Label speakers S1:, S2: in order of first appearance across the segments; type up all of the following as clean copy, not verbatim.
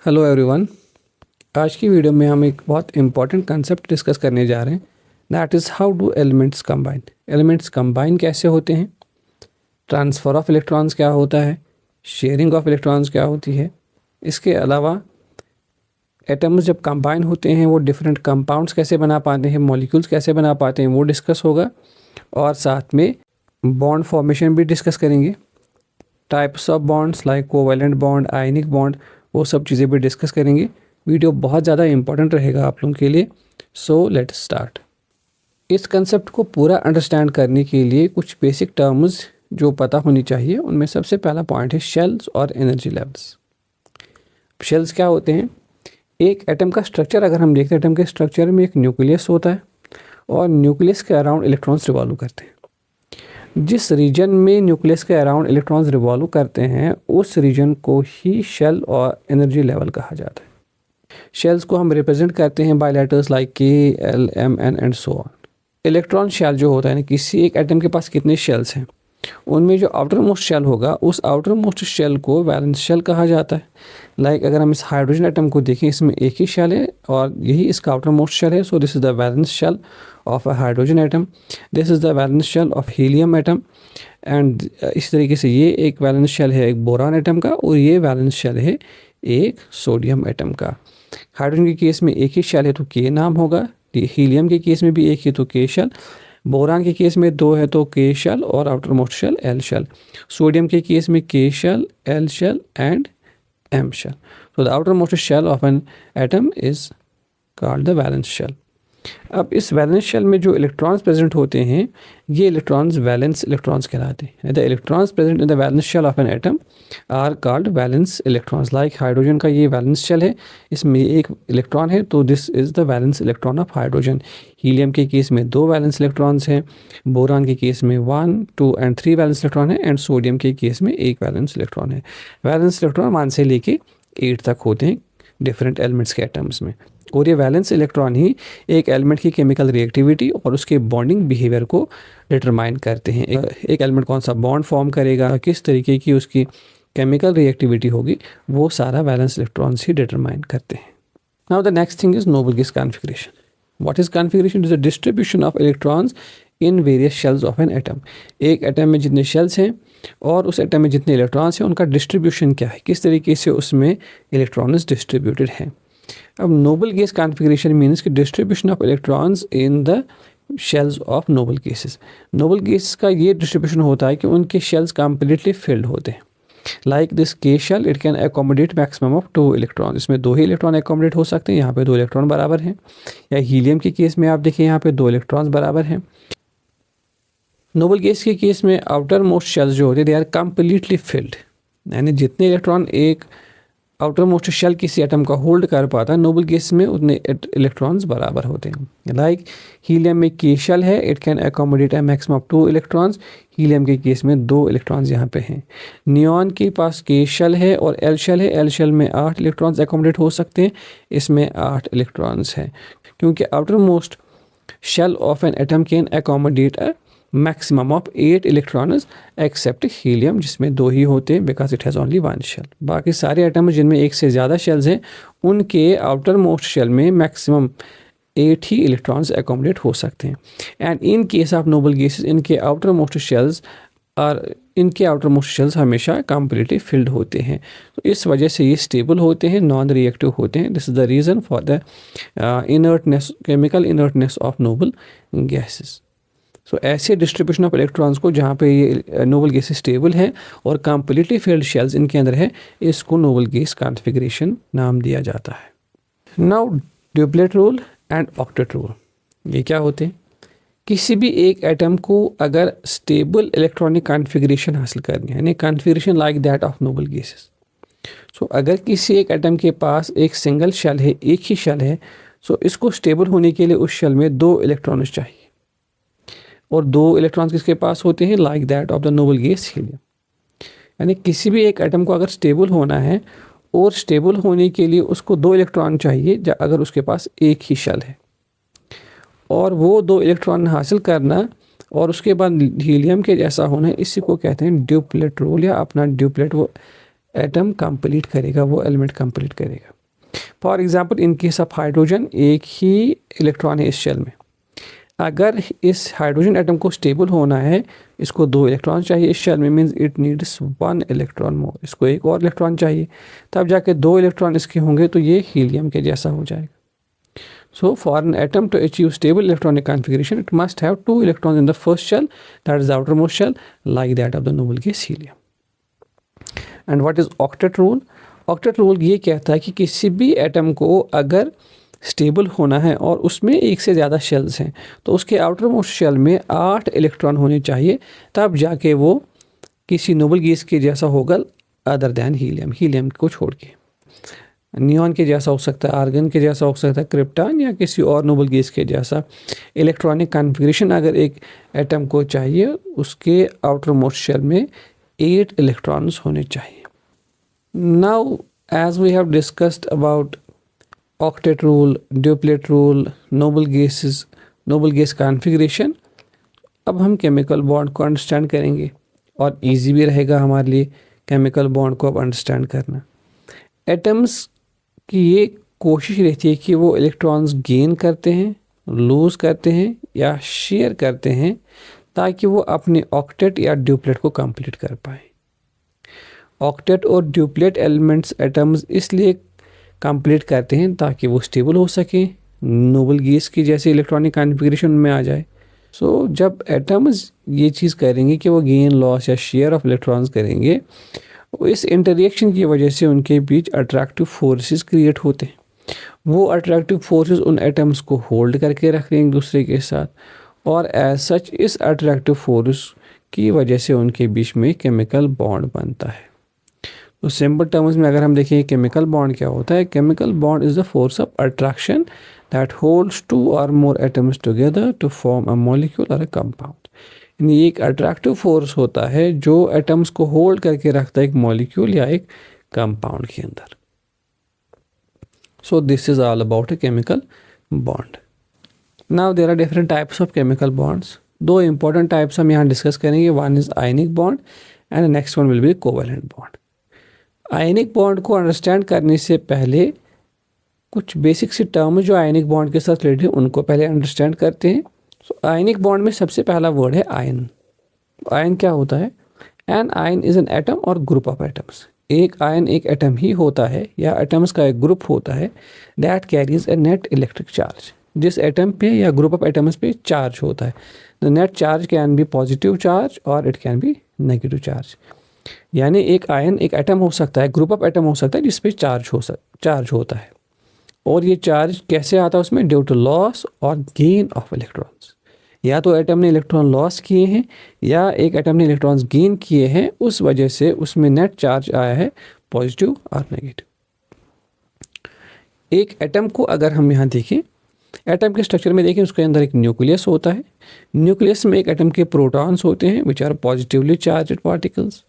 S1: Hello everyone. आज की video में हम एक बहुत इंपॉर्टेंट कंसेप्ट डिस्कस करने जा रहे हैं, that is how do elements combine. Elements combine कैसे होते हैं, ट्रांसफ़र ऑफ इलेक्ट्रॉन्स क्या होता है, शेयरिंग ऑफ इलेक्ट्रॉन्स क्या होती है। इसके अलावा एटम्स जब कंबाइन होते हैं वो डिफरेंट कंपाउंड्स कैसे बना पाते हैं, मॉलिक्यूल्स कैसे बना पाते हैं, वो डिस्कस होगा। और साथ में बॉन्ड फॉर्मेशन भी डिस्कस करेंगे, types of bonds like covalent bond, ionic bond, वो सब चीज़ें भी डिस्कस करेंगे। वीडियो बहुत ज़्यादा इंपॉर्टेंट रहेगा आप लोगों के लिए। So let's start. इस कंसेप्ट को पूरा अंडरस्टैंड करने के लिए कुछ बेसिक टर्म्स जो पता होनी चाहिए, उनमें सबसे पहला पॉइंट है शेल्स और एनर्जी लेवल्स। शेल्स क्या होते हैं? एक एटम का स्ट्रक्चर अगर हम देखते हैं, एटम के स्ट्रक्चर में एक न्यूक्लियस होता है और न्यूक्लियस के अराउंड इलेक्ट्रॉन्स रिवॉल्व करते हैं। जिस रीजन में न्यूक्लियस के अराउंड इलेक्ट्रॉन्स रिवॉल्व करते हैं उस रीजन को ही शेल और एनर्जी लेवल कहा जाता है। शेल्स को हम रिप्रेजेंट करते हैं by letters like K, L, M, N and so on. Electron shell जो होता है ना, किसी एक एटम के पास कितने शेल्स हैं, उनमें जो आउटर मोस्ट शेल होगा उस आउटर मोस्ट शेल को वैलेंस शेल कहा जाता है। लाइक अगर हम इस हाइड्रोजन एटम को देखें, इसमें एक ही शेल है और यही इसका आउटर मोस्ट शेल है। So this is the valence shell of a hydrogen atom, this is the valence shell of helium atom and इस तरीके से ये एक वैलेंस शेल है एक बोरान एटम का और ये वैलेंस शेल है एक सोडियम एटम का। हाइड्रोजन के केस में एक ही शेल है तो के नाम होगा, हीलियम के केस में भी एक ही तो के शेल, बोरान के केस में दो है तो के शेल और outermost shell L shell, sodium के केस में K shell, L shell and M shell. So the outermost shell of an atom is called the valence shell. अब इस वैलेंस शेल में जो electrons present होते हैं ये electrons valence electrons कहलाते हैं। The electrons present in the valence shell of an atom are called valence electrons. Like hydrogen का ये वैलेंस शेल है, इसमें एक इलेक्ट्रॉन है तो this is the valence electron of hydrogen. Helium के केस में दो वैलेंस इलेक्ट्रॉन्स हैं, बोरान के केस में 1, 2 एंड 3 वैलेंस इलेक्ट्रॉन है एंड सोडियम के केस में एक वैलेंस इलेक्ट्रॉन है। वैलेंस इलेक्ट्रॉन 1 से लेके 8 तक होते हैं डिफरेंट एलिमेंट्स के एटम्स में, और ये वैलेंस इलेक्ट्रॉन ही एक एलिमेंट की केमिकल रिएक्टिविटी और उसके बॉन्डिंग बिहेवियर को डिटरमाइन करते हैं। एक एलिमेंट कौन सा बॉन्ड फॉर्म करेगा, किस तरीके की उसकी केमिकल रिएक्टिविटी होगी, वो सारा वैलेंस इलेक्ट्रॉन्स ही डिटरमाइन करते हैं। Now the next thing is noble gas configuration. What is configuration? Is the distribution of electrons in various shells of an atom. एक एटम में जितने शेल्स हैं और उस एटम में जितने इलेक्ट्रॉन्स हैं उनका डिस्ट्रीब्यूशन क्या है, किस तरीके से उसमें इलेक्ट्रॉन्स डिस्ट्रीब्यूटेड हैं। अब नोबल गैस कॉन्फिगरेशन मीन्स कि distribution of electrons in the shells of noble gases. Noble gas का ये डिस्ट्रीब्यूशन होता है कि उनके शेल्स कंप्लीटली फिल्ड होते हैं। Like this K shell, it can accommodate maximum of 2 electron. इसमें 2 ही इलेक्ट्रॉन एकोमोडेट हो सकते हैं, यहाँ पे 2 इलेक्ट्रॉन बराबर हैं। या हीलियम के केस में आप देखिए यहाँ पे 2 इलेक्ट्रॉन्स बराबर हैं। नोबल गैस के केस में आउटर मोस्ट शेल्स जो होते हैं दे आर कम्प्लीटली फिल्ड, यानी जितने इलेक्ट्रॉन एक आउटर मोस्ट शेल किसी एटम का होल्ड कर पाता है, नोबल गैस में उतने इलेक्ट्रॉन्स बराबर होते हैं। लाइक हीलियम में के शेल है, it can accommodate a maximum of 2 electrons. Helium के केस में 2 इलेक्ट्रॉन्स यहाँ पे हैं। नियॉन के पास के शेल है और एल शेल है, एल शेल में 8 इलेक्ट्रॉन्स एकोमोडेट हो सकते हैं, इसमें 8 इलेक्ट्रॉन्स हैं क्योंकि outermost shell of an atom can accommodate a maximum of 8 electrons except helium जिसमें 2 ही होते हैं because it has only 1 shell. बाकी सारे एटम जिनमें एक से ज़्यादा शेल्स हैं उनके आउटर मोस्ट शेल में मैक्सिमम 8 ही इलेक्ट्रॉन्स एकोमोडेट हो सकते हैं। And in case of noble gases इनके आउटर मोस्ट शेल्स हमेशा कम्प्लीटली फिल्ड होते हैं, तो इस वजह से ये स्टेबल होते हैं, नॉन रिएक्टिव होते हैं। This is the reason for the inertness, chemical inertness of noble gases. So ऐसे डिस्ट्रीब्यूशन ऑफ इलेक्ट्रॉन्स को जहाँ पे ये नोबल गैसेस स्टेबल हैं और कम्प्लीटली फिल्ड शेल्स इनके अंदर है, इसको नोबल गैस कॉन्फिगरेशन नाम दिया जाता है। Now duplet rule and octet rule, ये क्या होते हैं? किसी भी एक एटम को अगर स्टेबल इलेक्ट्रॉनिक कॉन्फिगरेशन हासिल करनी है, यानी configuration like that of noble gases, so अगर किसी एक एटम के पास एक सिंगल शेल है, एक ही शेल है, सो इसको स्टेबल होने के लिए उस शेल में 2 इलेक्ट्रॉन्स चाहिए और 2 इलेक्ट्रॉन्स किसके पास होते हैं? Like that of the noble gas helium. यानी किसी भी एक एटम को अगर स्टेबल होना है और स्टेबल होने के लिए उसको 2 इलेक्ट्रॉन चाहिए अगर उसके पास एक ही शेल है, और वो 2 इलेक्ट्रॉन हासिल करना और उसके बाद हीलियम के जैसा होना, इसी को कहते हैं ड्यूप्लेट रूल या अपना ड्यूप्लेट वो एटम कंप्लीट करेगा, वो एलिमेंट कंप्लीट करेगा। For example in case of hydrogen, एक ही इलेक्ट्रॉन है इस शेल में। अगर इस हाइड्रोजन एटम को स्टेबल होना है, इसको 2 इलेक्ट्रॉन चाहिए इस शेल में, मीन्स इट नीड्स 1 इलेक्ट्रॉन मोर, इसको एक और इलेक्ट्रॉन चाहिए, तब जाके 2 इलेक्ट्रॉन इसके होंगे, तो ये हीलियम के जैसा हो जाएगा। So for an atom to achieve stable electronic configuration, it must have 2 electrons in the first shell, that is the outermost shell, like that of the noble gas helium. And what is octet rule? Octet rule ये कहता है कि किसी भी atom को अगर stable होना है और उसमें एक से ज़्यादा शेल्स हैं, तो उसके आउटर मोस्ट शेल में 8 इलेक्ट्रॉन होने चाहिए, तब जाके वो किसी नोबल गैस के जैसा होगा, अदर दैन हीलियम, हीलियम को छोड़ के। नियॉन के जैसा हो सकता है, आर्गन के जैसा हो सकता है, क्रिप्टॉन या किसी और नोबल गैस के जैसा। इलेक्ट्रॉनिक कॉन्फ़िगरेशन अगर एक एटम को चाहिए, उसके आउटर मोस्ट शेल में 8 इलेक्ट्रॉन्स होने चाहिए। Now as we have discussed about octet rule, duplet rule, noble gas configuration, अब हम केमिकल बॉन्ड को अंडरस्टैंड करेंगे और इजी भी रहेगा हमारे लिए केमिकल बॉन्ड को अब अंडरस्टैंड करना। एटम्स की ये कोशिश रहती है कि वो इलेक्ट्रॉन्स गेन करते हैं, लूज़ करते हैं या शेयर करते हैं, ताकि वो अपने ऑक्टेट या ड्यूप्लेट को कंप्लीट कर पाए। ऑक्टेट और ड्यूप्लेट एलिमेंट्स एटम्स इसलिए कंप्लीट करते हैं ताकि वो स्टेबल हो सकें, नोबल गैस की जैसे इलेक्ट्रॉनिक कॉन्फ़िगरेशन में आ जाए। सो जब एटम्स ये चीज़ करेंगे कि वो गेन, लॉस या शेयर ऑफ इलेक्ट्रॉन्स करेंगे, इस इंटरेक्शन की वजह से उनके बीच अट्रैक्टिव फोर्सेस क्रिएट होते हैं। वो अट्रैक्टिव फोर्सेस उन एटम्स को होल्ड करके रख रहे हैं एक दूसरे के साथ, और एज सच इस अट्रैक्टिव फोर्स की वजह से उनके बीच में केमिकल बॉन्ड बनता है। तो सिंपल टर्म्स में अगर हम देखें केमिकल बॉन्ड क्या होता है, chemical bond is the force of attraction that holds 2 और more atoms together to form a molecule और अ कंपाउंड। ये एक अट्रैक्टिव फोर्स होता है जो एटम्स को होल्ड करके रखता है एक मॉलिक्यूल या एक कंपाउंड के अंदर। So this is all about a chemical bond. Now there are different types of chemical bonds. 2 important types हम यहाँ डिस्कस करेंगे, one is ionic bond and next one will be covalent bond. Ionic bond को understand करने से पहले कुछ basic सी term जो ionic bond के साथ रिलेटेड है उनको पहले अंडरस्टैंड करते हैं। सो आयनिक बॉन्ड में सबसे पहला वर्ड है आयन। आयन क्या होता है? An ion is an atom or group of atoms. एक आयन एक एटम ही होता है या एटम्स का एक ग्रुप होता है that carries a net electric charge. जिस एटम पे या ग्रुप ऑफ एटम्स पे चार्ज होता है, the net charge can be positive charge or it can be negative charge. यानी एक आयन एक एटम हो सकता है, ग्रुप ऑफ एटम हो सकता है जिस पे चार्ज होता है, और ये चार्ज कैसे आता है उसमें? ड्यू टू लॉस और गेन ऑफ इलेक्ट्रॉन्स। या तो एटम ने इलेक्ट्रॉन लॉस किए हैं या एक एटम ने इलेक्ट्रॉन्स गेन किए हैं, उस वजह से उसमें नेट चार्ज आया है पॉजिटिव और नेगेटिव। एक एटम को अगर हम यहाँ देखें, एटम के स्ट्रक्चर में देखें, उसके अंदर एक न्यूक्लियस होता है। न्यूक्लियस में एक एटम के प्रोटॉन्स होते हैं which are positively charged particles.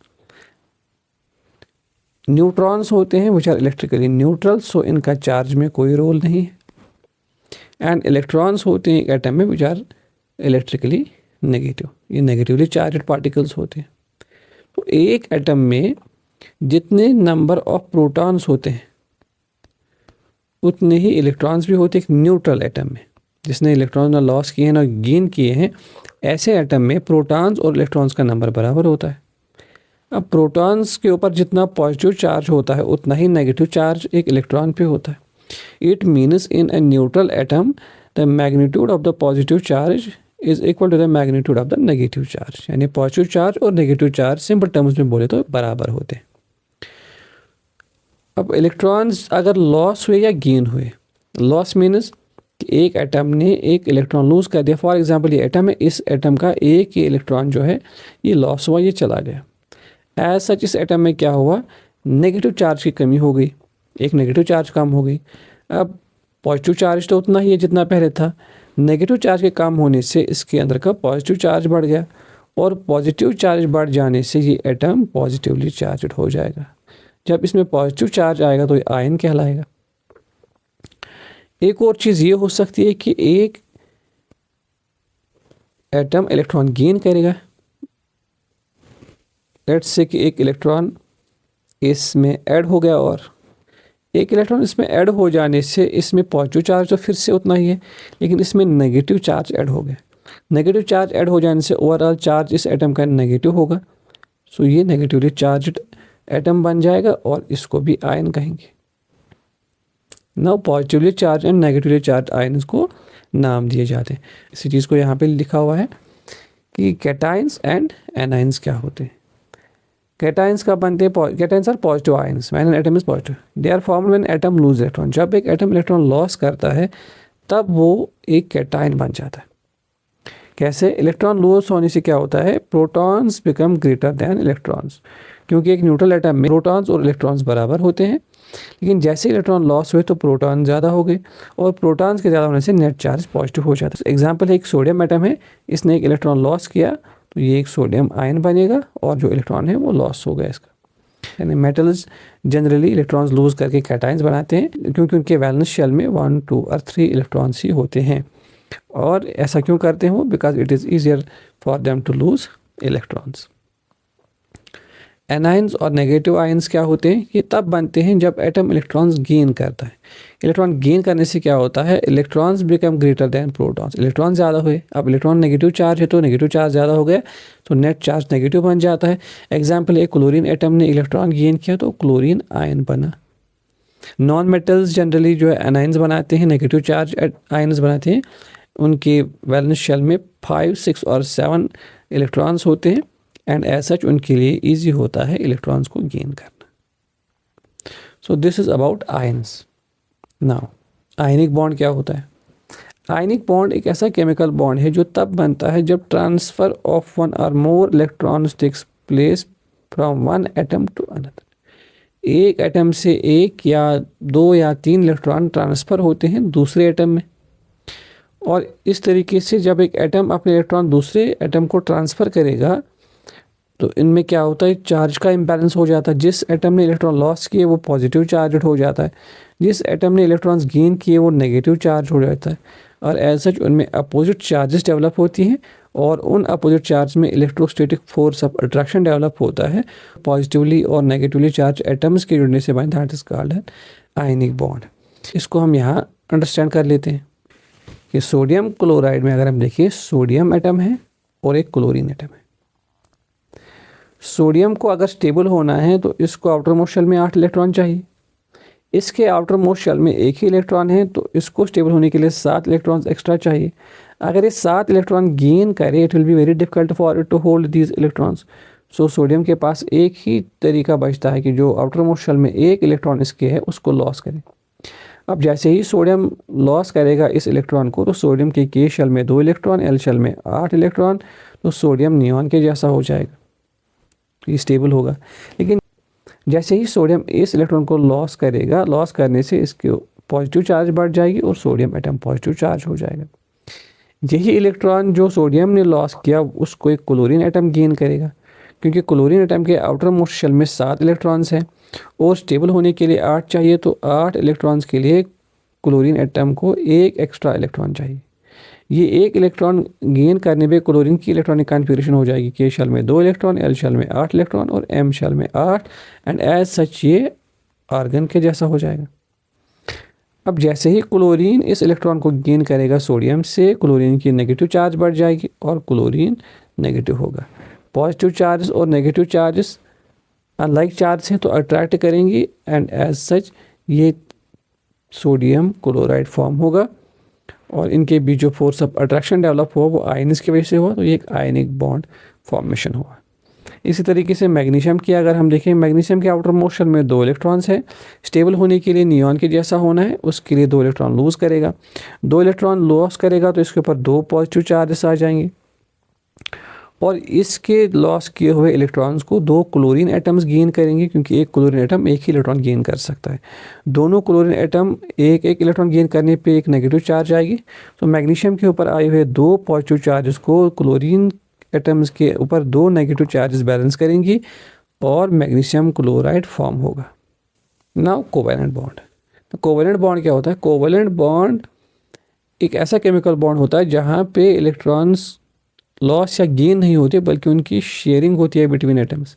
S1: Neutrons होते हैं which are electrically neutral, so इनका चार्ज में कोई रोल नहीं है। एंड इलेक्ट्रॉन्स होते हैं एक एटम में विच आर इलेक्ट्रिकली नेगेटिव, ये नेगेटिवली चार्ज्ड पार्टिकल्स होते हैं। तो एक एटम में जितने नंबर ऑफ प्रोटॉन्स होते हैं उतने ही इलेक्ट्रॉन्स भी होते हैं एक न्यूट्रल एटम में, जिसने इलेक्ट्रॉन ना लॉस किए हैं ना गेन किए हैं। ऐसे एटम में प्रोटॉन्स और इलेक्ट्रॉन्स का नंबर बराबर होता है। अब प्रोटॉन्स के ऊपर जितना पॉजिटिव चार्ज होता है उतना ही नेगेटिव चार्ज एक इलेक्ट्रॉन पे होता है। It means in a neutral atom the magnitude of the positive charge is equal to the magnitude of the negative charge. यानी पॉजिटिव चार्ज और नेगेटिव चार्ज सिंपल टर्म्स में बोले तो बराबर होते हैं। अब इलेक्ट्रॉन्स अगर लॉस हुए या गेन हुए, लॉस मीन्स एक एटम ने एक इलेक्ट्रॉन लूज कर दिया। फॉर एग्जांपल ये एटम है, इस एटम का एक ही इलेक्ट्रॉन जो है ये लॉस हुआ, ये चला गया। एज सच इस एटम में क्या हुआ? नेगेटिव चार्ज की कमी हो गई, एक नेगेटिव चार्ज कम हो गई। अब पॉजिटिव चार्ज तो उतना ही है जितना पहले था, नेगेटिव चार्ज के कम होने से इसके अंदर का पॉजिटिव चार्ज बढ़ गया, और पॉजिटिव चार्ज बढ़ जाने से ये एटम पॉजिटिवली चार्जड हो जाएगा। जब इसमें पॉजिटिव चार्ज आएगा तो ये आयन कहलाएगा। एक और चीज़ ये हो सकती है कि एक एटम इलेक्ट्रॉन गेन करेगा। लेट्स से कि एक इलेक्ट्रॉन इसमें ऐड हो गया और एक इलेक्ट्रॉन इसमें ऐड हो जाने से इसमें पॉजिटिव चार्ज तो फिर से उतना ही है, लेकिन इसमें नेगेटिव चार्ज ऐड हो गया। नेगेटिव चार्ज ऐड हो जाने से ओवरऑल चार्ज इस एटम का नेगेटिव होगा। सो ये नेगेटिवली चार्ज्ड एटम बन जाएगा और इसको भी आयन कहेंगे। Now positively charge and negatively charge ion को नाम दिए जाते हैं। इसी चीज़ को यहाँ पे लिखा हुआ है कि कैटाइंस एंड एनाइंस क्या होते हैं। कैटाइंस का बनते हैं, cations are positive ions when an atom is positive. They are formed when atom lose electron. जब एक एटम इलेक्ट्रॉन लॉस करता है तब वो एक कैटाइन बन जाता है। कैसे? इलेक्ट्रॉन लॉस होने से क्या होता है, protons become greater than electrons, क्योंकि एक न्यूट्रल एटम में प्रोटॉन्स और इलेक्ट्रॉन्स बराबर होते हैं, लेकिन जैसे इलेक्ट्रॉन लॉस हुए तो प्रोटॉन ज़्यादा हो गए और प्रोटॉन्स के ज़्यादा होने से नेट चार्ज पॉजिटिव हो जाता है। एग्जाम्पल है, एक सोडियम एटम है, इसने एक इलेक्ट्रॉन लॉस किया तो ये एक सोडियम आयन बनेगा और जो इलेक्ट्रॉन है वो लॉस हो गया इसका। यानी मेटल्स जनरली इलेक्ट्रॉन्स लूज करके कैटाइंस बनाते हैं क्योंकि उनके वैलेंस शेल में 1, 2 और 3 इलेक्ट्रॉन्स ही होते हैं। और ऐसा क्यों करते हैं वो? Because it is easier for them to lose electrons. Anions और नेगेटिव आयंस क्या होते हैं? ये तब बनते हैं जब एटम इलेक्ट्रॉन्स गेन करता है। इलेक्ट्रॉन गेन करने से क्या होता है, electrons become greater than protons. Electron ज़्यादा हुए, अब इलेक्ट्रॉन नेगेटिव चार्ज है तो नेगेटिव चार्ज ज़्यादा हो गया तो नेट चार्ज नेगेटिव बन जाता है। एग्जाम्पल है, क्लोरीन एटम ने इलेक्ट्रॉन गेन किया तो क्लोरीन आयन बना। नॉन मेटल्स जनरली जो है एनाइंस बनाते हैं, नेगेटिव चार्ज आयंस बनाते हैं। उनके वैलेंस शेल में 5, 6 और 7 इलेक्ट्रॉन्स होते हैं एंड एज सच उनके लिए ईजी होता है इलेक्ट्रॉन्स को गेन करना। सो this is about ions. Now ionic bond क्या होता है? आयनिक बॉन्ड एक ऐसा केमिकल बॉन्ड है जो तब बनता है जब ट्रांसफर ऑफ 1 और more electrons takes place from one atom to another. एक एटम से एक या 2 या 3 इलेक्ट्रॉन ट्रांसफर होते हैं दूसरे एटम में, और इस तरीके से जब एक एटम अपने इलेक्ट्रॉन दूसरे एटम को ट्रांसफ़र करेगा तो इनमें क्या होता है, चार्ज का इम्बैलेंस हो जाता है। जिस एटम ने इलेक्ट्रॉन लॉस किए वो पॉजिटिव चार्ज हो जाता है, जिस एटम ने इलेक्ट्रॉन्स गेन किए वो नेगेटिव चार्ज हो जाता है, और एज सच उनमें अपोजिट चार्जेस डेवलप होती हैं और उन अपोजिट चार्ज में electrostatic force of attraction develop होता है। पॉजिटिवली और नेगेटिवली चार्ज एटम्स के जुड़ने से बन that is called an ionic bond. इसको हम यहाँ अंडरस्टैंड कर लेते हैं कि सोडियम क्लोराइड में अगर हम देखिए, सोडियम एटम है और एक क्लोरीन एटम है। सोडियम को अगर स्टेबल होना है तो इसको आउटर मोस्ट शेल में 8 इलेक्ट्रॉन चाहिए। इसके आउटर मोस्ट शेल में एक ही इलेक्ट्रॉन है तो इसको स्टेबल होने के लिए 7 इलेक्ट्रॉन्स एक्स्ट्रा चाहिए। अगर ये 7 इलेक्ट्रॉन गेन करे it will be very difficult for it to hold these electrons. So sodium के पास एक ही तरीका बचता है कि जो आउटर मोस्ट शेल में एक इलेक्ट्रॉन इसके है उसको लॉस करे। अब जैसे ही सोडियम लॉस करेगा इस इलेक्ट्रॉन को तो सोडियम के के शेल में 2 इलेक्ट्रॉन, एल शेल में 8 इलेक्ट्रॉन, तो सोडियम नियॉन के जैसा हो जाएगा, ये स्टेबल होगा। लेकिन जैसे ही सोडियम इस इलेक्ट्रॉन को लॉस करेगा, लॉस करने से इसके पॉजिटिव चार्ज बढ़ जाएगी और सोडियम एटम पॉजिटिव चार्ज हो जाएगा। यही इलेक्ट्रॉन जो सोडियम ने लॉस किया उसको एक क्लोरीन एटम गेन करेगा, क्योंकि क्लोरीन एटम के आउटर मोस्ट शेल में 7 इलेक्ट्रॉन्स हैं और स्टेबल होने के लिए 8 चाहिए, तो 8 इलेक्ट्रॉन्स के लिए क्लोरीन एटम को एक एक्स्ट्रा इलेक्ट्रॉन चाहिए। ये एक इलेक्ट्रॉन गेन करने पे क्लोरीन की इलेक्ट्रॉनिक कॉन्फ़िगरेशन हो जाएगी, के शेल में 2 इलेक्ट्रॉन, एल शेल में 8 इलेक्ट्रॉन और एम शेल में 8, एंड एज सच ये आर्गन के जैसा हो जाएगा। अब जैसे ही क्लोरीन इस इलेक्ट्रॉन को गेन करेगा सोडियम से, क्लोरीन की नेगेटिव चार्ज बढ़ जाएगी और क्लोरीन नेगेटिव होगा। पॉजिटिव चार्जेस और नेगेटिव चार्जेस अनलाइक चार्ज हैं तो अट्रैक्ट करेंगी एंड एज सच ये सोडियम क्लोराइड फॉर्म होगा, और इनके बीच जो फोर्स ऑफ अट्रैक्शन डेवलप हुआ वो आयनिस की वजह से हुआ, तो ये एक आयनिक बॉन्ड फॉर्मेशन हुआ। इसी तरीके से मैग्नीशियम की अगर हम देखें, मैग्नीशियम के आउटर मोस्ट शेल में 2 इलेक्ट्रॉन्स हैं। स्टेबल होने के लिए नियॉन के जैसा होना है, उसके लिए 2 इलेक्ट्रॉन लूज़ करेगा। 2 इलेक्ट्रॉन लॉस करेगा तो इसके ऊपर 2 पॉजिटिव चार्जेस आ जाएंगे, और इसके लॉस किए हुए इलेक्ट्रॉन्स को 2 क्लोरीन एटम्स गेन करेंगे, क्योंकि एक क्लोरीन एटम एक ही इलेक्ट्रॉन गेन कर सकता है। दोनों क्लोरीन एटम एक एक इलेक्ट्रॉन गेन करने पे एक नेगेटिव चार्ज आएगी, तो मैग्नीशियम के ऊपर आए हुए 2 पॉजिटिव चार्जेस को क्लोरीन एटम्स के ऊपर 2 नेगेटिव चार्जेस बैलेंस करेंगी और मैग्नीशियम क्लोराइड फॉर्म होगा। Now covalent bond. तो कोवेलेंट बॉन्ड क्या होता है? कोवेलेंट बॉन्ड एक ऐसा केमिकल बॉन्ड होता है जहाँ पे इलेक्ट्रॉन्स लॉस या गेन नहीं होते बल्कि उनकी शेयरिंग होती है बिटवीन एटम्स।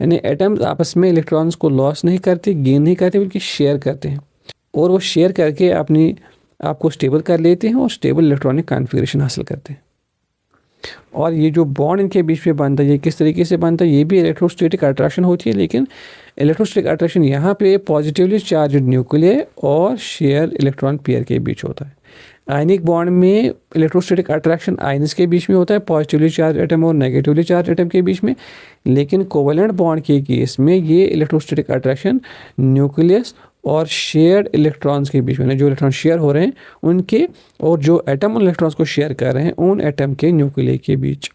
S1: यानी एटम्स आपस में इलेक्ट्रॉन्स को लॉस नहीं करते, गेन नहीं करते, बल्कि शेयर करते हैं और वो शेयर करके अपनी आपको स्टेबल कर लेते हैं और स्टेबल इलेक्ट्रॉनिक कॉन्फ़िगरेशन हासिल करते हैं। और ये जो बॉन्ड इनके बीच में बनता है ये किस तरीके से बनता है, ये भी इलेक्ट्रोस्टैटिक अट्रैक्शन होती है, लेकिन इलेक्ट्रोस्टैटिक अट्रैक्शन यहाँ पे पॉजिटिवली चार्ज न्यूक्लियर और शेयर इलेक्ट्रॉन पेयर के बीच होता है। आयनिक बॉन्ड में इलेक्ट्रोस्टैटिक अट्रैक्शन आयन्स के बीच में होता है, पॉजिटिवली चार्ज एटम और नेगेटिवली चार्ज एटम के बीच में, लेकिन कोवेलेंट बॉन्ड के केस में ये इलेक्ट्रोस्टैटिक अट्रैक्शन न्यूक्लियस और शेयर्ड इलेक्ट्रॉन्स के बीच में, जो इलेक्ट्रॉन शेयर हो रहे हैं उनके और जो एटम उन इलेक्ट्रॉन्स को शेयर कर रहे हैं उन एटम के न्यूक्लियर के बीच।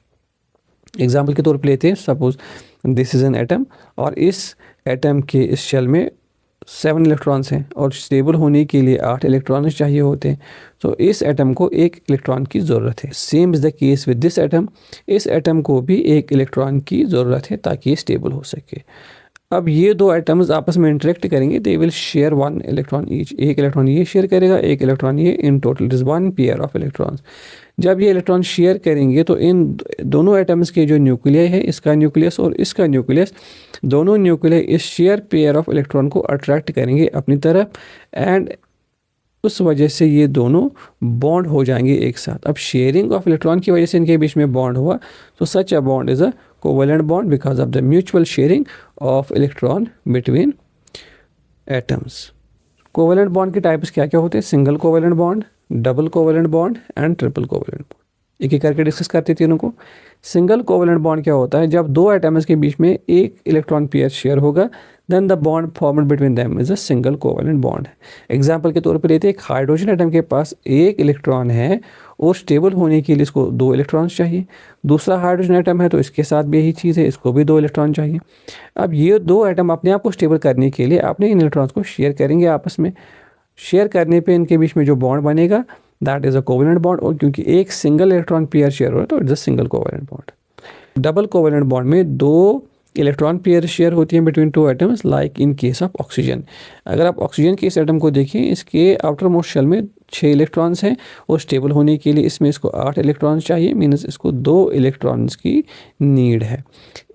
S1: एग्जाम्पल के तौर पर लेते हैं, suppose this is an atom और इस एटम के इस शेल में 7 इलेक्ट्रॉन्स हैं और स्टेबल होने के लिए 8 इलेक्ट्रॉन्स चाहिए होते हैं। तो इस एटम को एक इलेक्ट्रॉन की ज़रूरत है। Same is the case with this atom, इस एटम को भी एक इलेक्ट्रॉन की ज़रूरत है ताकि ये स्टेबल हो सके। अब ये दो एटम्स आपस में इंटरेक्ट करेंगे, दे विल शेयर 1 इलेक्ट्रॉन ईच, एक इलेक्ट्रॉन ये शेयर करेगा, एक इलेक्ट्रॉन ये, in total it is 1 pair of electrons. जब ये इलेक्ट्रॉन शेयर करेंगे तो इन दोनों एटम्स के जो न्यूक्लियर है, इसका न्यूक्लियस और इसका न्यूक्लियस, दोनों न्यूक्लियर इस शेयर पेयर ऑफ इलेक्ट्रॉन को अट्रैक्ट करेंगे अपनी तरफ एंड उस वजह से ये दोनों बॉन्ड हो जाएंगे एक साथ। अब शेयरिंग ऑफ इलेक्ट्रॉन की वजह से इनके बीच में बॉन्ड हुआ, तो such a bond is a covalent bond because of the mutual sharing of electron between atoms. Covalent bond के टाइप्स क्या क्या होते हैं? Single covalent bond, double covalent bond and triple covalent bond. एक एक करके डिस्कस करते हैं तीनों को। सिंगल कोवेलेंट बॉन्ड क्या होता है? जब दो एटम्स के बीच में एक इलेक्ट्रॉन पेयर शेयर होगा, then the bond formed between them is a single covalent bond. Example के तौर पर लेते हैं, एक हाइड्रोजन एटम के पास एक इलेक्ट्रॉन है और स्टेबल होने के लिए इसको 2 इलेक्ट्रॉन्स चाहिए। दूसरा हाइड्रोजन एटम है तो इसके साथ भी यही चीज़ है, इसको भी 2 इलेक्ट्रॉन चाहिए। अब ये दो एटम अपने आप को स्टेबल करने के लिए अपने इन इलेक्ट्रॉन्स को शेयर करेंगे आपस में। शेयर करने पे इनके बीच में जो बॉन्ड बनेगा that is a covalent bond, और क्योंकि एक सिंगल इलेक्ट्रॉन पेयर शेयर हो रहा है तो it's a single covalent bond. Double covalent bond में 2 इलेक्ट्रॉन पेयर शेयर होती हैं between 2 atoms, like in case of oxygen. अगर आप ऑक्सीजन के इस एटम को देखें, इसके आउटर मोस्ट शेल में 6 इलेक्ट्रॉन्स हैं और स्टेबल होने के लिए इसमें इसको 8 इलेक्ट्रॉन्स चाहिए, मीन्स इसको 2 इलेक्ट्रॉन्स की नीड है।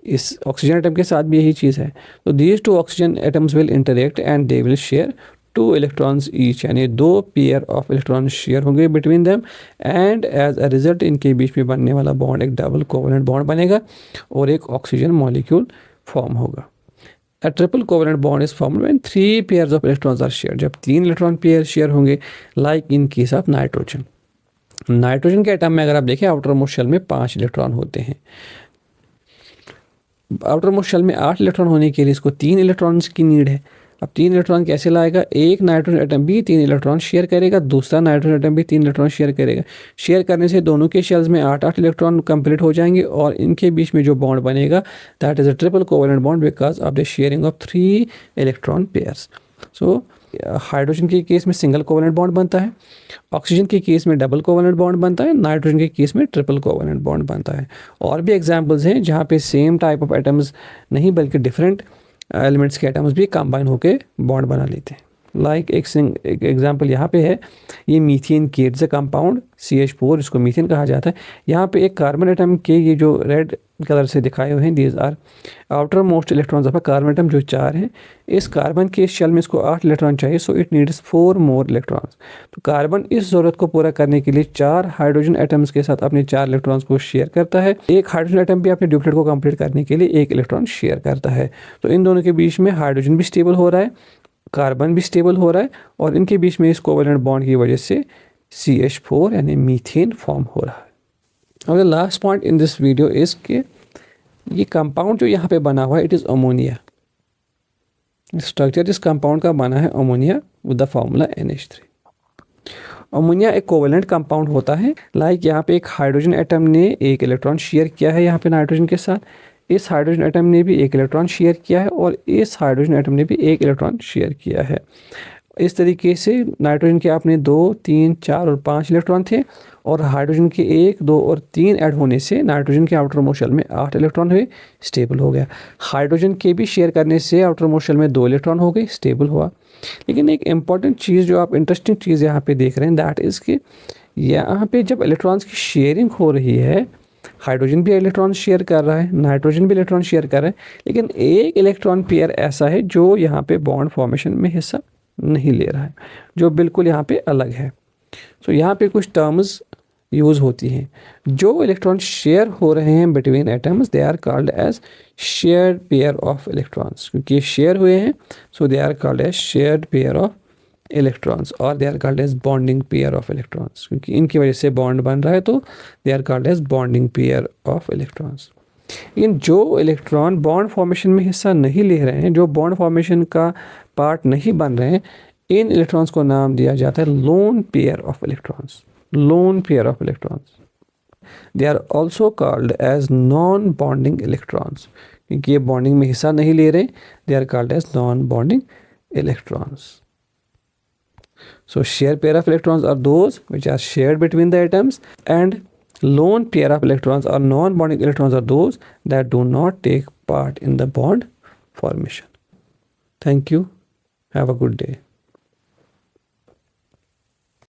S1: इस ऑक्सीजन एटम के साथ भी यही चीज़ है। तो these 2 oxygen atoms will interact and they will share 2 electrons each, यानी 2 पेयर ऑफ इलेक्ट्रॉन शेयर होंगे between them and as a result इनके बीच में बनने वाला बॉन्ड एक डबल कोवेलेंट बॉन्ड बनेगा और एक ऑक्सीजन मॉलिक्यूल फॉर्म होगा। A triple covalent bond is formed when 3 pairs of electrons are shared, जब 3 इलेक्ट्रॉन पेयर शेयर होंगे, like in case of nitrogen. Nitrogen के एटम में अगर आप देखें, आउटर मोस्ट शेल में 5 इलेक्ट्रॉन होते हैं। आउटर मोस्ट शेल में 8 इलेक्ट्रॉन होने के लिए इसको 3 इलेक्ट्रॉन्स की नीड है। अब 3 इलेक्ट्रॉन कैसे लाएगा? एक नाइट्रोजन एटम भी 3 इलेक्ट्रॉन शेयर करेगा, दूसरा नाइट्रोजन एटम भी 3 इलेक्ट्रॉन शेयर करेगा। शेयर करने से दोनों के शेल्स में 8-8 इलेक्ट्रॉन कंप्लीट हो जाएंगे और इनके बीच में जो बॉन्ड बनेगा that is a triple covalent bond because of the sharing of 3 electron pairs. So hydrogen के केस में सिंगल कोवेलेंट बॉन्ड बनता है, ऑक्सीजन के केस में डबल कोवेलेंट बॉन्ड बनता है, नाइट्रोजन के केस में ट्रिपल कोवेलेंट बॉन्ड बनता है। और भी एग्जाम्पल्स हैं जहाँ पे सेम टाइप ऑफ एटम्स नहीं बल्कि डिफरेंट एलिमेंट्स के एटम्स भी कंबाइन होकर बॉन्ड बना लेते हैं। लाइक एक एग्जांपल यहाँ पे है, ये मीथेन के इट्स अ कंपाउंड CH4, इसको मीथेन कहा जाता है। यहाँ पे एक कार्बन एटम के ये जो रेड कलर से दिखाए हुए हैं, these are outermost electrons of a carbon atom, जो 4 हैं। इस कार्बन के शेल में इसको 8 इलेक्ट्रॉन चाहिए, so it needs 4 more electrons. तो कार्बन इस ज़रूरत को पूरा करने के लिए 4 हाइड्रोजन एटम्स के साथ अपने 4 इलेक्ट्रॉन्स को शेयर करता है। एक हाइड्रोजन एटम भी अपने ड्यूप्लेट को कंप्लीट करने के लिए 1 इलेक्ट्रॉन शेयर करता है। तो इन दोनों के बीच में हाइड्रोजन भी स्टेबल हो रहा है, कार्बन भी स्टेबल हो रहा है और इनके बीच में इस कोवेलेंट बॉन्ड की वजह से CH4 यानी मीथेन फॉर्म हो रहा है। अब last point in this video is कि ये कंपाउंड जो यहाँ पे बना हुआ है इट इज़ अमोनिया। स्ट्रक्चर इस कंपाउंड का बना है ammonia with the formula NH3। Ammonia एक कोवेलेंट कंपाउंड होता है। लाइक यहाँ पे एक हाइड्रोजन एटम ने 1 इलेक्ट्रॉन शेयर किया है यहाँ पे नाइट्रोजन के साथ, इस हाइड्रोजन एटम ने भी 1 इलेक्ट्रॉन शेयर किया है और इस हाइड्रोजन एटम ने भी 1 इलेक्ट्रॉन शेयर किया है। इस तरीके से नाइट्रोजन के आपने 2, 3, 4 और 5 इलेक्ट्रॉन थे और हाइड्रोजन के 1, 2 और 3 ऐड होने से नाइट्रोजन के आउटर मोस्ट शेल में 8 इलेक्ट्रॉन हुए, स्टेबल हो गया। हाइड्रोजन के भी शेयर करने से आउटर मोस्ट शेल में 2 इलेक्ट्रॉन हो गए, स्टेबल हुआ। लेकिन एक इंपॉर्टेंट चीज़ जो आप इंटरेस्टिंग चीज़ यहाँ पे देख रहे हैं दैट इज़ कि यहाँ पे जब इलेक्ट्रॉन्स की शेयरिंग हो रही है, हाइड्रोजन भी इलेक्ट्रॉन शेयर कर रहा है, नाइट्रोजन भी इलेक्ट्रॉन शेयर कर रहा है, लेकिन एक इलेक्ट्रॉन पेयर ऐसा है जो यहाँ पे बॉन्ड फॉर्मेशन में हिस्सा नहीं ले रहा है, जो बिल्कुल यहाँ पे अलग है। सो यहाँ पे कुछ टर्म्स यूज़ होती हैं। जो इलेक्ट्रॉन शेयर हो रहे हैं between atoms, they are called as shared pair of electrons, क्योंकि ये शेयर हुए हैं, so they are called as shared pair of electrons, और they are called as bonding pair of electrons, क्योंकि इनकी वजह से बॉन्ड बन रहा है, तो they are called as bonding pair of electrons. लेकिन जो इलेक्ट्रॉन बॉन्ड फॉर्मेशन में हिस्सा नहीं ले रहे हैं, जो बॉन्ड फॉर्मेशन का पार्ट नहीं बन रहे हैं, इन इलेक्ट्रॉन्स को नाम दिया जाता है lone pair of electrons, lone pair of electrons. They are also called as non bonding electrons, क्योंकि ये बॉन्डिंग में हिस्सा नहीं ले रहे, they are called as non bonding electrons. So share pair of electrons are those which are shared between the atoms, and lone pair of electrons or non-bonding electrons are those that do not take part in the bond formation. Thank you. Have a good day.